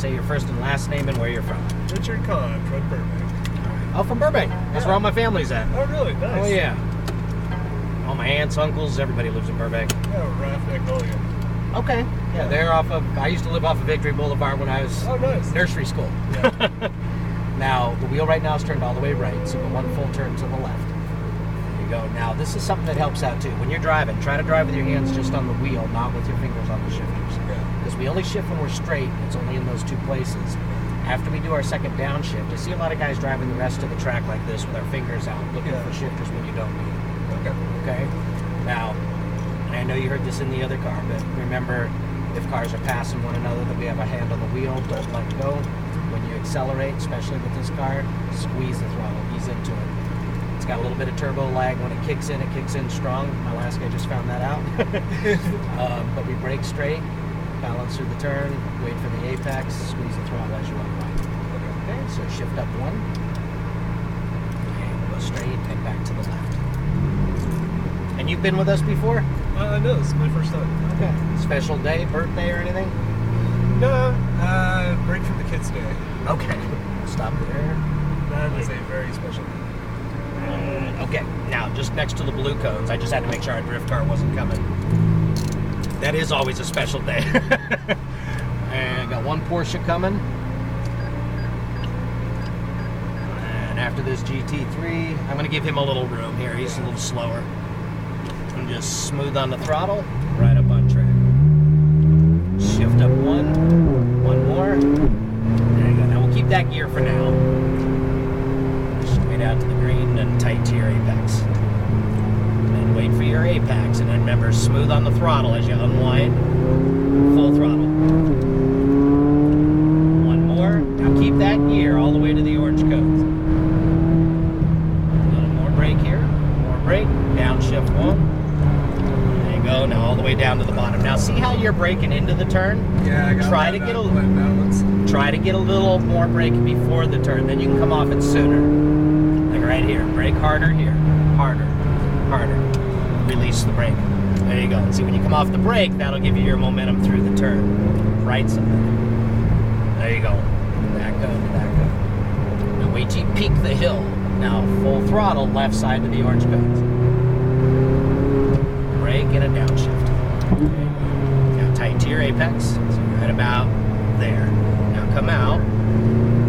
Say your first and last name and where you're from. Richard Kahn from Burbank. Oh, from Burbank. That's where all my family's at. Oh, really? Nice. Oh, yeah. All my aunts, uncles, everybody lives in Burbank. Yeah, Raft Magnolia. Okay. Yeah, they're off of, I used to live off of Victory Boulevard when I was nursery school. Yeah. Now, the wheel right now is turned all the way right, so go one full turn to the left. There you go. Now, this is something that helps out, too. When you're driving, try to drive with your hands just on the wheel, not with your fingers on the shifters. Because we only shift when we're straight. It's only in those two places. After we do our second downshift, I see a lot of guys driving the rest of the track like this with our fingers out, looking for shifters when you don't need them. Okay? Now, and I know you heard this in the other car, but remember, if cars are passing one another, that we have a hand on the wheel, don't let go. When you accelerate, especially with this car, squeeze the throttle, ease into it. It's got a little bit of turbo lag. When it kicks in strong. My last guy just found that out. But we brake straight, balance through the turn, wait for the apex, squeeze the throttle as you unwind. Okay, so shift up one, and we'll go straight and back to the left. And you've been with us before? No, this is my first time. Okay. Special day, birthday, or anything? No, break from the kids' day. Okay. Stop there. That is a very special day. Okay, now just next to the blue cones, I just had to make sure our drift car wasn't coming. That is always a special day. And got one Porsche coming. And after this GT3, I'm going to give him a little room here. He's a little slower. And just smooth on the throttle, right up on track. Shift up one more. There you go. Now we'll keep that gear for now. Straight out to the green and tight to your apex. And wait for your apex. And then remember, smooth on the throttle as you unwind. Full throttle. One more. Now keep that gear all the way to the orange cones. A little more brake here. More brake. Downshift one. Go now all the way down to the bottom. Now see how you're braking into the turn? Yeah, I got try to get a little more brake before the turn, then you can come off it sooner. Like right here, brake harder here, harder. Release the brake. There you go. And see, when you come off the brake, that'll give you your momentum through the turn. Right side. There you go. That go. Now wait till you peak the hill. Now full throttle, left side to the orange cones. Brake and a downshift. Now tight to your apex. So you're right about there. Now come out.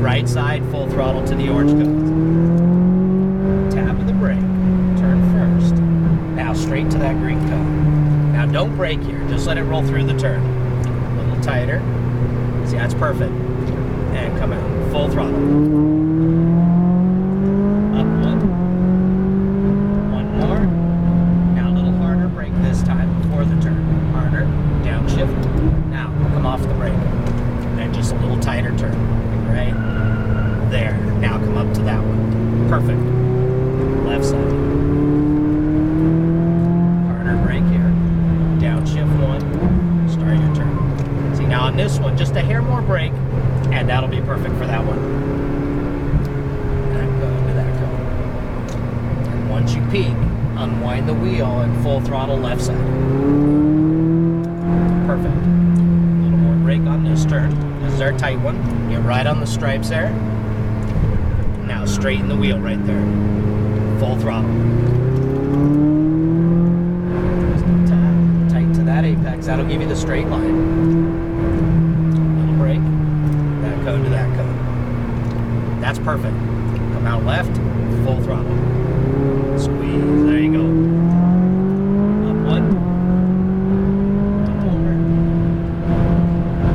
Right side, full throttle to the orange cones. Tap of the brake. Turn first. Now straight to that green cone. Now don't brake here. Just let it roll through the turn. A little tighter. See, that's perfect. And come out. Full throttle. Up one. One more. This time before the turn. Harder. Downshift. Now, come off the brake. And just a little tighter turn. Right there. Now come up to that one. Perfect. Left side. Harder brake here. Downshift one. Start your turn. See, now on this one, just a hair more brake, and that'll be perfect for that one. That cone to that cone. And once you peak, unwind the wheel and full throttle left side. Perfect. A little more brake on this turn. This is our tight one. Get right on the stripes there. Now straighten the wheel right there. Full throttle. Just tight to that apex. That'll give you the straight line. Little brake. That cone to that cone. That's perfect. Come out left. Full throttle. Squeeze. There you go. Up one. One more.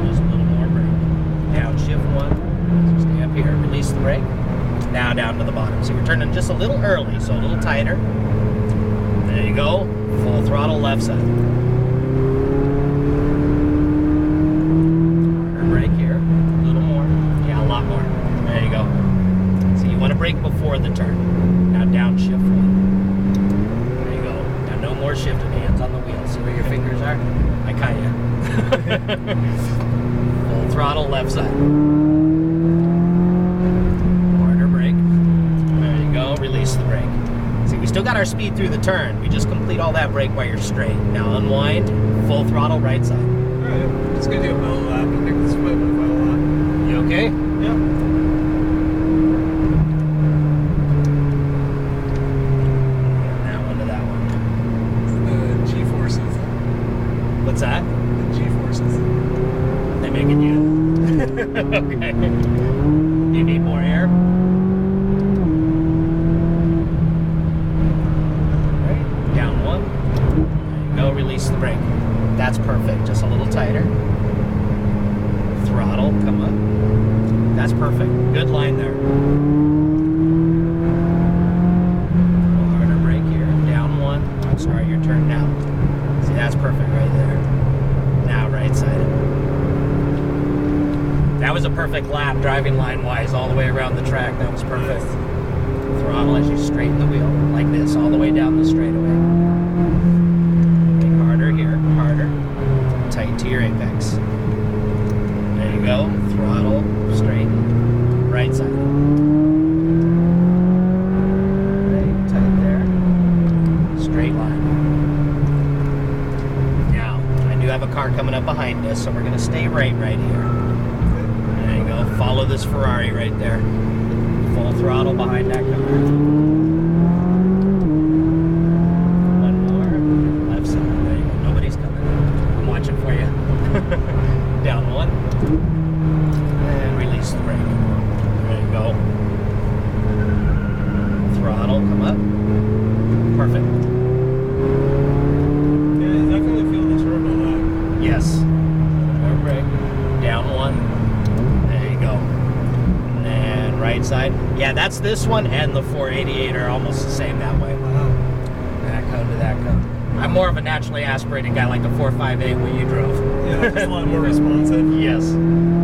Just a little more brake. Downshift one. So stay up here. Release the brake. Now down to the bottom. So we're turning just a little early, so a little tighter. There you go. Full throttle left side. Harder brake here. A little more. Yeah, a lot more. There you go. So you want to brake before the turn. Now downshift one. There you go. Now no more shifting, hands on the wheel. See where your fingers are? I caught you. Full throttle left side. Harder brake. There you go. Release the brake. See, we still got our speed through the turn. We just complete all that brake while you're straight. Now unwind. Full throttle right side. Alright. Just gonna do a middle lap. I think this might be my final lap. okay? Yeah. That one to that one. The G-forces. What's that? The G-forces. They making you. Okay. Do you need more air? Right. Down one. There you go. Release the brake. That's perfect. Just a little tighter. Throttle. Come on. That's perfect. Good line there. A little harder brake here. Down one. Start your turn now. See, that's perfect right there. Now right side. That was a perfect lap, driving line-wise, all the way around the track. That was perfect. Throttle as you straighten the wheel, like this, all the way down the straightaway. Make harder here, harder. Tight to your apex. There you go. Throttle, straighten, right side. Right, tight there. Straight line. Now, I do have a car coming up behind us, so we're going to stay right here. There you go. Follow this Ferrari right there. Full throttle behind that car. One more. Left side. There you go. Nobody's coming. I'm watching for you. Down one. And release the brake. There you go. Throttle. Come up. Perfect. Yeah, you definitely feel the turbo lag. Yes. More brake. Down one. There you go. And right side. Yeah, that's this one and the 488 are almost the same that way. That cone to that cone. I'm more of a naturally aspirated guy like the 458 what you drove. Yeah, just a lot more responsive. Yes. And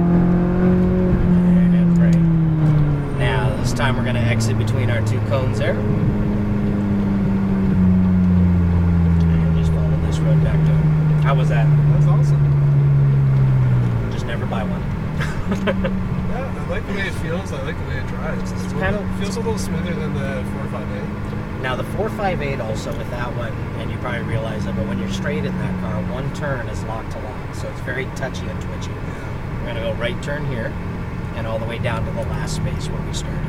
brake. Now, this time we're going to exit between our two cones there. And just follow this road back to it. How was that? That's awesome. Just never buy one. Yeah, I like the way it feels. I like the way it drives. It feels a little smoother than the 458. Now the 458 also with that one, and you probably realize it, but when you're straight in that car, one turn is lock to lock, so it's very touchy and twitchy. Yeah. We're gonna go right turn here, and all the way down to the last space where we started.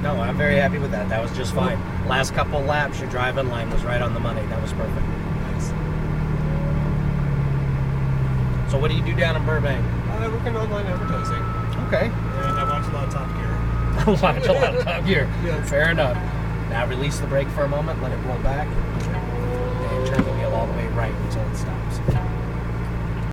No, I'm very happy with that. That was just fine. Last couple laps, your driving line was right on the money. That was perfect. Nice. So what do you do down in Burbank? I work in online advertising. Okay. And I watch a lot of Top Gear. Watch a lot of Top Gear. Yeah. Fair enough. Now release the brake for a moment, let it roll back, and turn the wheel all the way right until it stops.